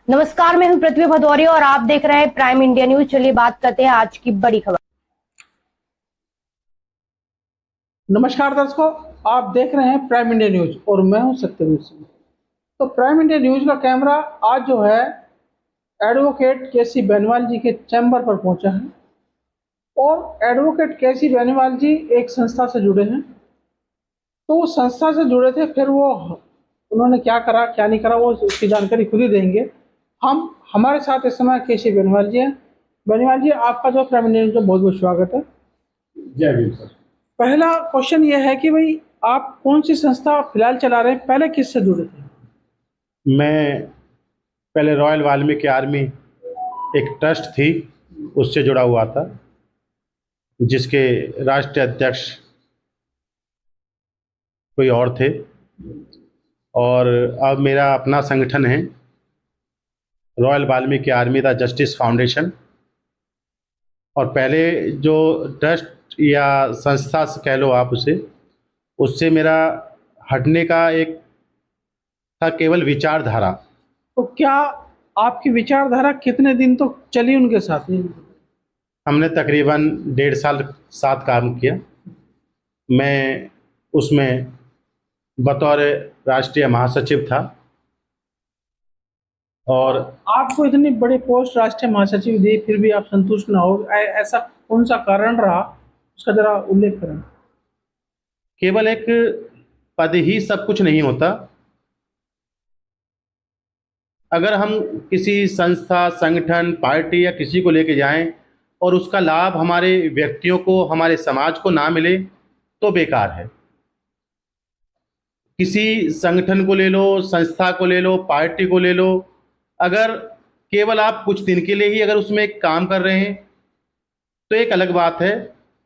नमस्कार, मैं हूं पृथ्वी भदौरिया और आप देख रहे हैं प्राइम इंडिया न्यूज। चलिए बात करते हैं आज की बड़ी खबर। नमस्कार दर्शकों, आप देख रहे हैं प्राइम इंडिया न्यूज और मैं हूं सत्यवीर सिंह। तो प्राइम इंडिया न्यूज का कैमरा आज जो है एडवोकेट केसी बेनीवाल जी के चैम्बर पर पहुंचा है और एडवोकेट केसी बेनीवाल जी एक संस्था से जुड़े हैं। तो वो संस्था से जुड़े थे, फिर वो उन्होंने क्या करा क्या नहीं करा वो उसकी जानकारी खुद ही देंगे। हमारे साथ इस समय केसी बेनीवाल जी हैं। बेनीवाल जी, आपका जो प्राइम इंडिया न्यूज में बहुत बहुत स्वागत है। जय भीम सर। पहला क्वेश्चन ये है कि भाई आप कौन सी संस्था फिलहाल चला रहे हैं, पहले किससे जुड़े थे? मैं पहले रॉयल वाल्मीकि आर्मी एक ट्रस्ट थी, उससे जुड़ा हुआ था, जिसके राष्ट्रीय अध्यक्ष कोई और थे। और अब मेरा अपना संगठन है royal Valmiki army the justice foundation. और पहले जो ट्रस्ट या संस्था से कह लो आप उसे, उससे मेरा हटने का एक था केवल विचारधारा। तो क्या आपकी विचारधारा कितने दिन तो चली उनके साथ? हमने तकरीबन 1.5 साल साथ काम किया। मैं उसमें बतौर राष्ट्रीय महासचिव था। और आपको इतनी बड़ी पोस्ट राष्ट्रीय महासचिव दी, फिर भी आप संतुष्ट ना हो, ऐसा कौन सा कारण रहा, उसका जरा उल्लेख करें। केवल एक पद ही सब कुछ नहीं होता। अगर हम किसी संस्था, संगठन, पार्टी या किसी को लेके जाएं और उसका लाभ हमारे व्यक्तियों को, हमारे समाज को ना मिले तो बेकार है। किसी संगठन को ले लो, संस्था को ले लो, पार्टी को ले लो, अगर केवल आप कुछ दिन के लिए ही अगर उसमें एक काम कर रहे हैं तो एक अलग बात है।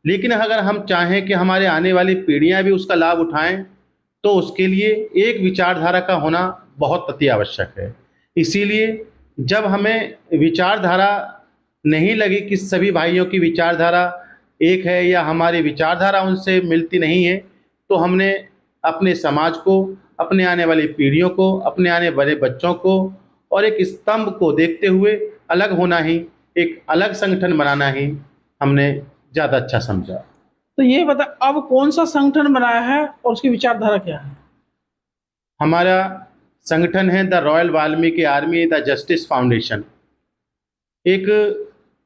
लेकिन अगर हम चाहें कि हमारे आने वाली पीढ़ियां भी उसका लाभ उठाएं तो उसके लिए एक विचारधारा का होना बहुत अति आवश्यक है। इसीलिए जब हमें विचारधारा नहीं लगी कि सभी भाइयों की विचारधारा एक है या हमारी विचारधारा उनसे मिलती नहीं है, तो हमने अपने समाज को, अपने आने वाली पीढ़ियों को, अपने आने वाले बच्चों को और एक स्तंभ को देखते हुए अलग होना ही, एक अलग संगठन बनाना ही हमने ज़्यादा अच्छा समझा। तो ये बता, अब कौन सा संगठन बनाया है और उसकी विचारधारा क्या है? हमारा संगठन है the royal Valmiki army the justice foundation. एक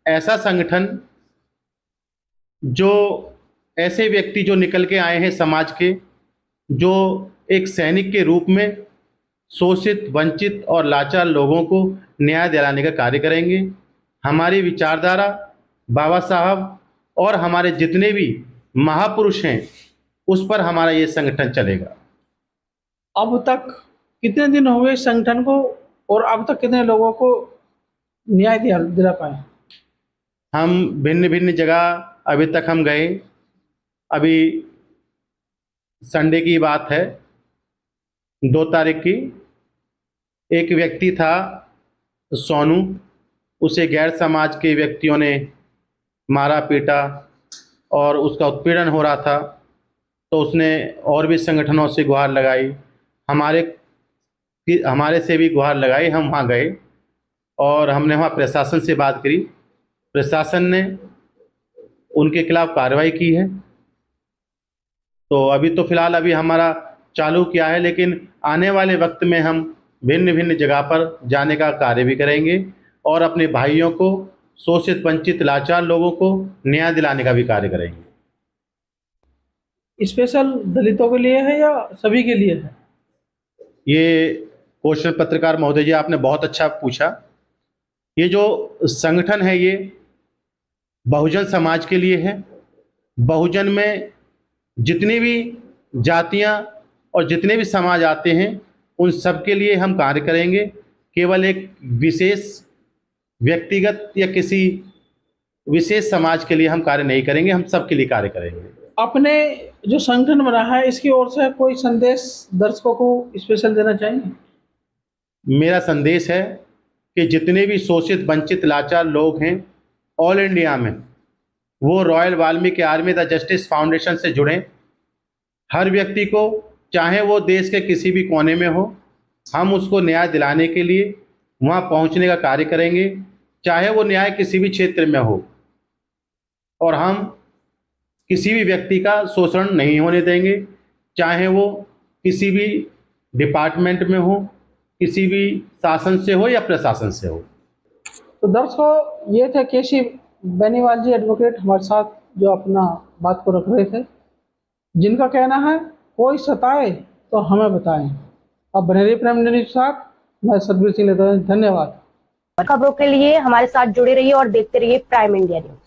ऐसा संगठन जो ऐसे व्यक्ति जो निकल के आए हैं समाज के, जो एक सैनिक के रूप में शोषित, वंचित और लाचार लोगों को न्याय दिलाने का कार्य करेंगे। हमारी विचारधारा बाबा साहब और हमारे जितने भी महापुरुष हैं उस पर हमारा ये संगठन चलेगा। अब तक कितने दिन हो गए इस संगठन को और अब तक कितने लोगों को न्याय दिला पाए? हम भिन्न भिन्न जगह अभी तक हम गए। अभी संडे की बात है, 2 तारीख की, एक व्यक्ति था सोनू, उसे गैर समाज के व्यक्तियों ने मारा पीटा और उसका उत्पीड़न हो रहा था। तो उसने और भी संगठनों से गुहार लगाई, हमारे से भी गुहार लगाई। हम वहाँ गए और हमने वहाँ प्रशासन से बात करी। प्रशासन ने उनके खिलाफ कार्रवाई की है। तो अभी तो फिलहाल अभी हमारा चालू किया है, लेकिन आने वाले वक्त में हम भिन्न भिन्न जगह पर जाने का कार्य भी करेंगे और अपने भाइयों को, शोषित, वंचित, लाचार लोगों को न्याय दिलाने का भी कार्य करेंगे। स्पेशल दलितों के लिए है या सभी के लिए है? ये क्वेश्चन पत्रकार महोदय जी आपने बहुत अच्छा पूछा। ये जो संगठन है ये बहुजन समाज के लिए है। बहुजन में जितनी भी जातियां और जितने भी समाज आते हैं उन सब के लिए हम कार्य करेंगे। केवल एक विशेष व्यक्तिगत या किसी विशेष समाज के लिए हम कार्य नहीं करेंगे, हम सब के लिए कार्य करेंगे। अपने जो संगठन बना है इसकी ओर से कोई संदेश दर्शकों को स्पेशल देना चाहेंगे? मेरा संदेश है कि जितने भी शोषित, वंचित, लाचार लोग हैं ऑल इंडिया में, वो royal Valmiki army the justice foundation से जुड़ें। हर व्यक्ति को, चाहे वो देश के किसी भी कोने में हो, हम उसको न्याय दिलाने के लिए वहाँ पहुँचने का कार्य करेंगे, चाहे वो न्याय किसी भी क्षेत्र में हो, और हम किसी भी व्यक्ति का शोषण नहीं होने देंगे, चाहे वो किसी भी डिपार्टमेंट में हो, किसी भी शासन से हो या प्रशासन से हो। तो दर्शकों, ये थे केसी बेनीवाल जी एडवोकेट हमारे साथ जो अपना बात को रख रहे थे, जिनका कहना है कोई सताए तो हमें बताएं। अब बने रहिए प्राइम इंडिया न्यूज़ के साथ। मैं सतबीर सिंह लेता हूं, धन्यवाद। खबरों के लिए हमारे साथ जुड़े रहिए और देखते रहिए प्राइम इंडिया न्यूज।